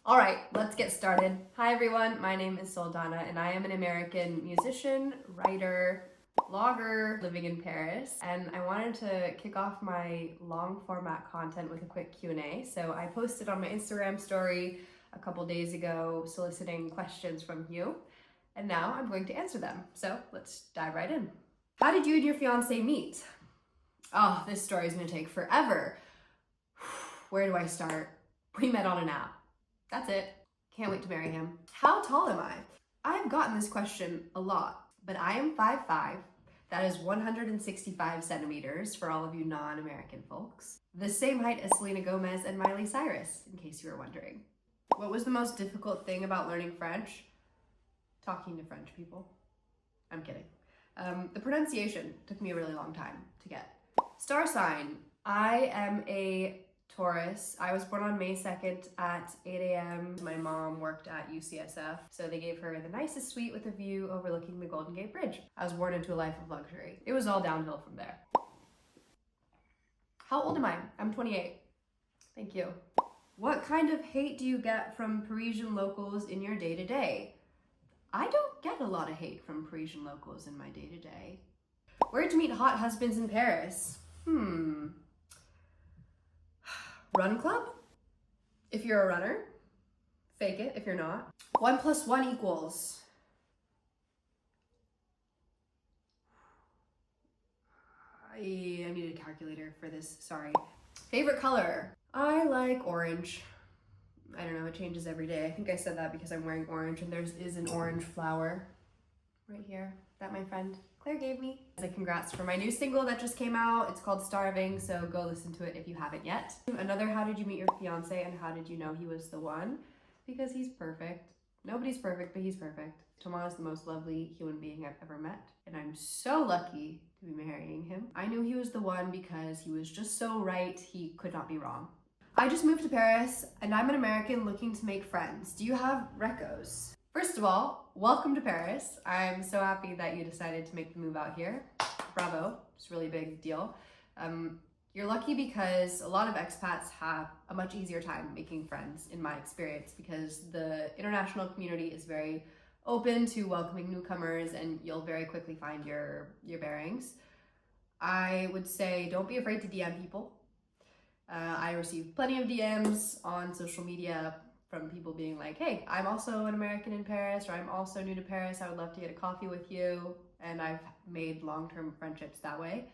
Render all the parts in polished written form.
All right, let's get started. Hi everyone, my name is Soldana and I am an American musician, writer, blogger living in Paris, and I wanted to kick off my long format content with a quick Q&A. So I posted on my Instagram story a couple days ago soliciting questions from you, and now I'm going to answer them. So let's dive right in. How did you and your fiance meet? Oh, this story is gonna take forever. Where do I start? We met on an app. That's it. Can't wait to marry him. How tall am I? I've gotten this question a lot, but I am 5'5". That is 165 centimeters for all of you non-American folks. The same height as Selena Gomez and Miley Cyrus, in case you were wondering. What was the most difficult thing about learning French? Talking to French people. I'm kidding. The pronunciation took me a really long time to get. Star sign. I am a Taurus. I was born on May 2nd at 8 a.m. My mom worked at UCSF, so they gave her the nicest suite with a view overlooking the Golden Gate Bridge. I was born into a life of luxury. It was all downhill from there. How old am I? I'm 28. Thank you. What kind of hate do you get from Parisian locals in your day-to-day? I don't get a lot of hate from Parisian locals in my day-to-day. Where'd you meet hot husbands in Paris? Run club? If you're a runner. Fake it if you're not. 1 + 1 equals. I need a calculator for this, sorry. Favorite color? I like orange. I don't know, it changes every day. I think I said that because I'm wearing orange and there is an orange flower right here that my friend Claire gave me. As a congrats for my new single that just came out. It's called Starving, so go listen to it if you haven't yet. Another, how did you meet your fiance and how did you know he was the one? Because he's perfect. Nobody's perfect, but he's perfect. Thomas is the most lovely human being I've ever met, and I'm so lucky to be marrying him. I knew he was the one because he was just so right, he could not be wrong. I just moved to Paris, and I'm an American looking to make friends. Do you have recos? First of all, welcome to Paris. I'm so happy that you decided to make the move out here. Bravo, it's a really big deal. You're lucky because a lot of expats have a much easier time making friends, in my experience, because the international community is very open to welcoming newcomers and you'll very quickly find your bearings. I would say don't be afraid to DM people. I received plenty of DMs on social media from people being like, hey, I'm also an American in Paris, or I'm also new to Paris, I would love to get a coffee with you. And I've made long-term friendships that way.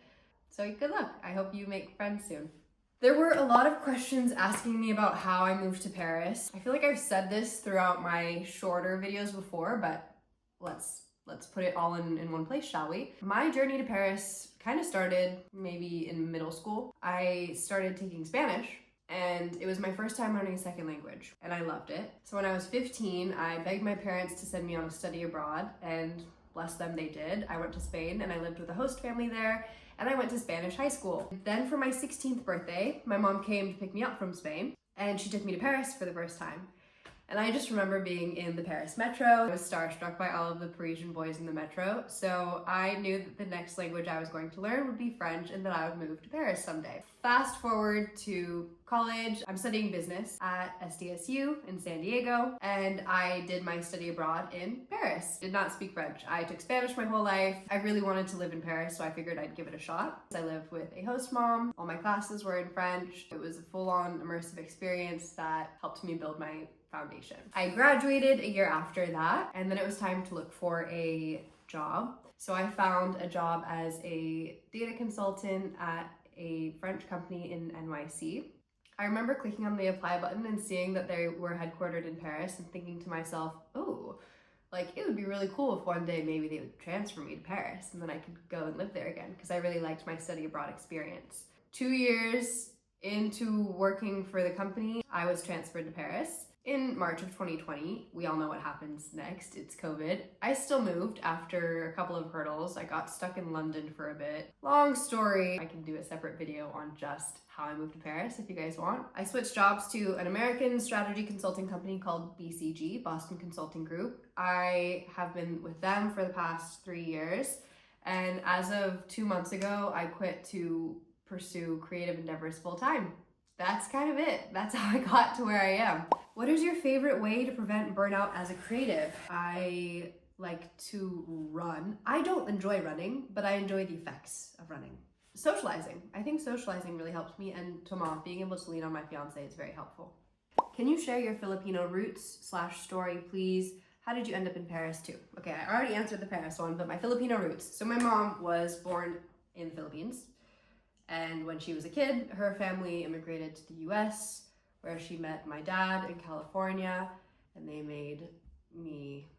So good luck. I hope you make friends soon. There were a lot of questions asking me about how I moved to Paris. I feel like I've said this throughout my shorter videos before, but let's put it all in one place, shall we? My journey to Paris kind of started maybe in middle school. I started taking Spanish, and it was my first time learning a second language, and I loved it. So when I was 15, I begged my parents to send me on a study abroad, and bless them, they did. I went to Spain, and I lived with a host family there, and I went to Spanish high school. Then for my 16th birthday, my mom came to pick me up from Spain, and she took me to Paris for the first time. And I just remember being in the Paris metro. I was starstruck by all of the Parisian boys in the metro, so I knew that the next language I was going to learn would be French and that I would move to Paris someday. Fast forward to college. I'm studying business at SDSU in San Diego, and I did my study abroad in Paris. Did not speak French. I took Spanish my whole life. I really wanted to live in Paris, so I figured I'd give it a shot. I lived with a host mom. All my classes were in French. It was a full-on immersive experience that helped me build my foundation. I graduated a year after that, and then it was time to look for a job. So I found a job as a data consultant at a French company in NYC. I remember clicking on the apply button and seeing that they were headquartered in Paris and thinking to myself, oh, like it would be really cool if one day maybe they would transfer me to Paris and then I could go and live there again, because I really liked my study abroad experience. 2 years into working for the company, I was transferred to Paris. In March of 2020, we all know what happens next. It's COVID. I still moved after a couple of hurdles. I got stuck in London for a bit. Long story. I can do a separate video on just how I moved to Paris if you guys want. I switched jobs to an American strategy consulting company called BCG, Boston Consulting Group. I have been with them for the past 3 years. And as of 2 months ago, I quit to pursue creative endeavors full time. That's kind of it. That's how I got to where I am. What is your favorite way to prevent burnout as a creative? I like to run. I don't enjoy running, but I enjoy the effects of running. Socializing. I think socializing really helps me, and Tomas, being able to lean on my fiance is very helpful. Can you share your Filipino roots/story, please? How did you end up in Paris too? Okay, I already answered the Paris one, but my Filipino roots. So my mom was born in the Philippines, and when she was a kid, her family immigrated to the US, where she met my dad in California, and they made me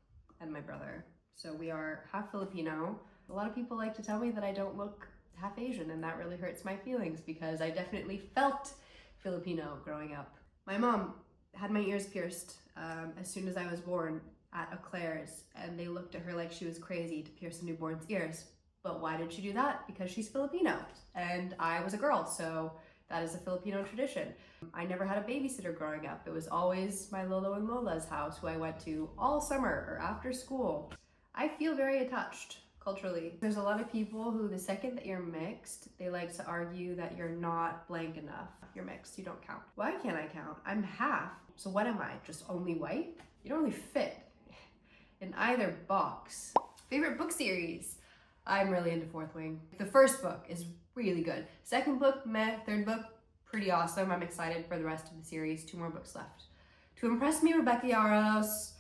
and my brother. So we are half Filipino. A lot of people like to tell me that I don't look half Asian, and that really hurts my feelings because I definitely felt Filipino growing up. My mom had my ears pierced as soon as I was born at a Claire's, and they looked at her like she was crazy to pierce a newborn's ears. But why did she do that? Because she's Filipino, and I was a girl, so that is a Filipino tradition. I never had a babysitter growing up. It was always my Lolo and Lola's house, who I went to all summer or after school. I feel very attached culturally. There's a lot of people who, the second that you're mixed, they like to argue that you're not blank enough. You're mixed, you don't count. Why can't I count? I'm half, so what am I? Just only white? You don't really fit in either box. Favorite book series? I'm really into Fourth Wing. The first book is really good. Second book, meh. Third book, pretty awesome. I'm excited for the rest of the series. 2 more books left. To impress me, Rebecca Yaros.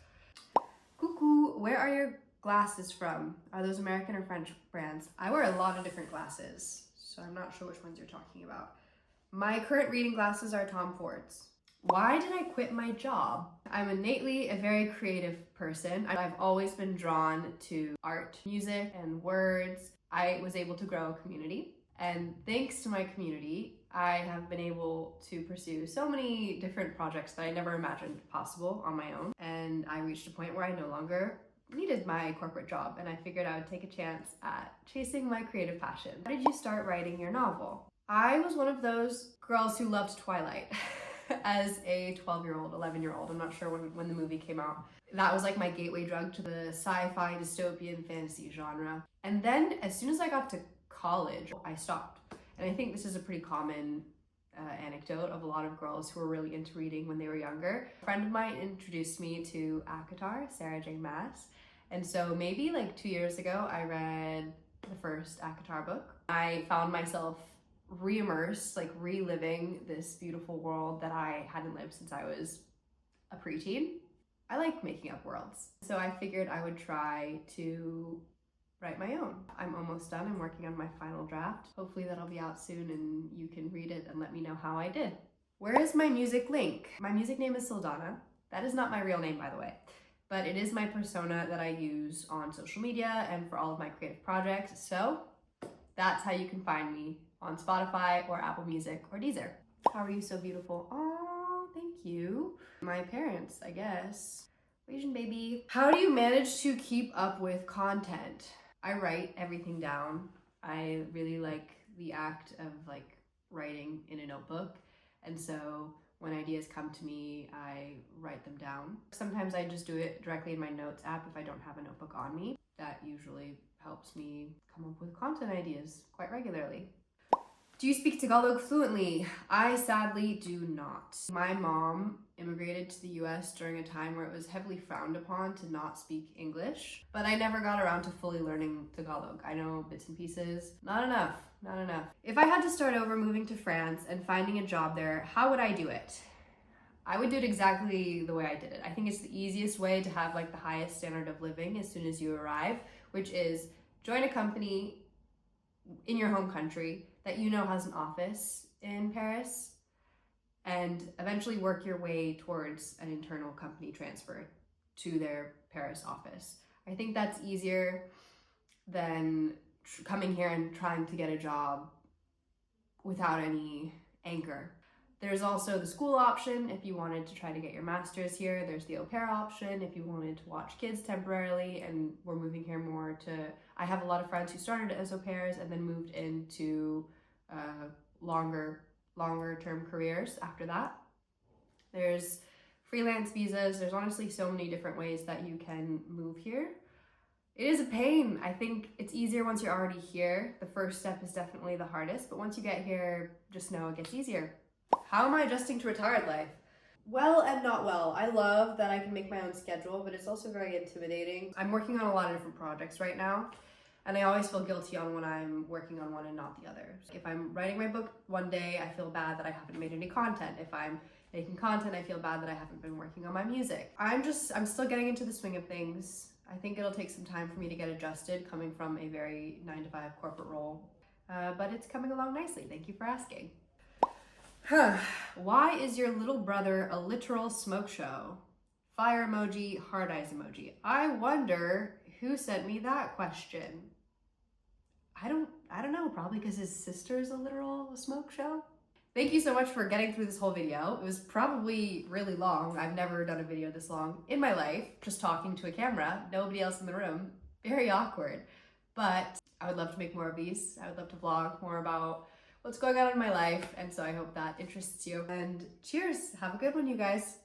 Cuckoo, where are your glasses from? Are those American or French brands? I wear a lot of different glasses, so I'm not sure which ones you're talking about. My current reading glasses are Tom Ford's. Why did I quit my job? I'm innately a very creative person. I've always been drawn to art, music, and words. I was able to grow a community, and thanks to my community, I have been able to pursue so many different projects that I never imagined possible on my own. And I reached a point where I no longer needed my corporate job, and I figured I would take a chance at chasing my creative passion. How did you start writing your novel? I was one of those girls who loved Twilight. As a 12-year-old, 11-year-old, I'm not sure when the movie came out. That was like my gateway drug to the sci-fi, dystopian, fantasy genre. And then as soon as I got to college, I stopped. And I think this is a pretty common anecdote of a lot of girls who were really into reading when they were younger. A friend of mine introduced me to ACOTAR, Sarah J. Maas. And so maybe like 2 years ago, I read the first ACOTAR book. I found myself re-immersed, like reliving this beautiful world that I hadn't lived since I was a preteen. I like making up worlds. So I figured I would try to write my own. I'm almost done. I'm working on my final draft. Hopefully that'll be out soon and you can read it and let me know how I did. Where is my music link? My music name is Soldana. That is not my real name, by the way, but it is my persona that I use on social media and for all of my creative projects. So that's how you can find me on Spotify or Apple Music or Deezer. How are you so beautiful? Oh, thank you. My parents, I guess. Asian baby. How do you manage to keep up with content? I write everything down. I really like the act of like writing in a notebook. And so when ideas come to me, I write them down. Sometimes I just do it directly in my notes app if I don't have a notebook on me. That usually helps me come up with content ideas quite regularly. Do you speak Tagalog fluently? I sadly do not. My mom immigrated to the US during a time where it was heavily frowned upon to not speak English, but I never got around to fully learning Tagalog. I know bits and pieces. Not enough. If I had to start over moving to France and finding a job there, how would I do it? I would do it exactly the way I did it. I think it's the easiest way to have like the highest standard of living as soon as you arrive, which is join a company in your home country that you know has an office in Paris, and eventually work your way towards an internal company transfer to their Paris office. I think that's easier than coming here and trying to get a job without any anchor. There's also the school option if you wanted to try to get your master's here. There's the au pair option if you wanted to watch kids temporarily, and we're moving here more to, I have a lot of friends who started as au pairs and then moved into longer term careers after that. There's freelance visas. There's honestly so many different ways that you can move here. It is a pain. I think it's easier once you're already here. The first step is definitely the hardest, but once you get here, just know it gets easier. How am I adjusting to retired life? well and not well. I love that I can make my own schedule, but it's also very intimidating. I'm working on a lot of different projects right now, and I always feel guilty on when I'm working on one and not the other. If I'm writing my book one day, I feel bad that I haven't made any content. If I'm making content, I feel bad that I haven't been working on my music. I'm still getting into the swing of things. I think it'll take some time for me to get adjusted coming from a very 9-to-5 corporate role, but it's coming along nicely. Thank you for asking. Why is your little brother a literal smoke show? Fire emoji, heart eyes emoji. I wonder who sent me that question. I don't know, probably because his sister's a literal smoke show. Thank you so much for getting through this whole video. It was probably really long. I've never done a video this long in my life, just talking to a camera, nobody else in the room. Very awkward, but I would love to make more of these. I would love to vlog more about what's going on in my life, and so I hope that interests you. And cheers, have a good one, you guys.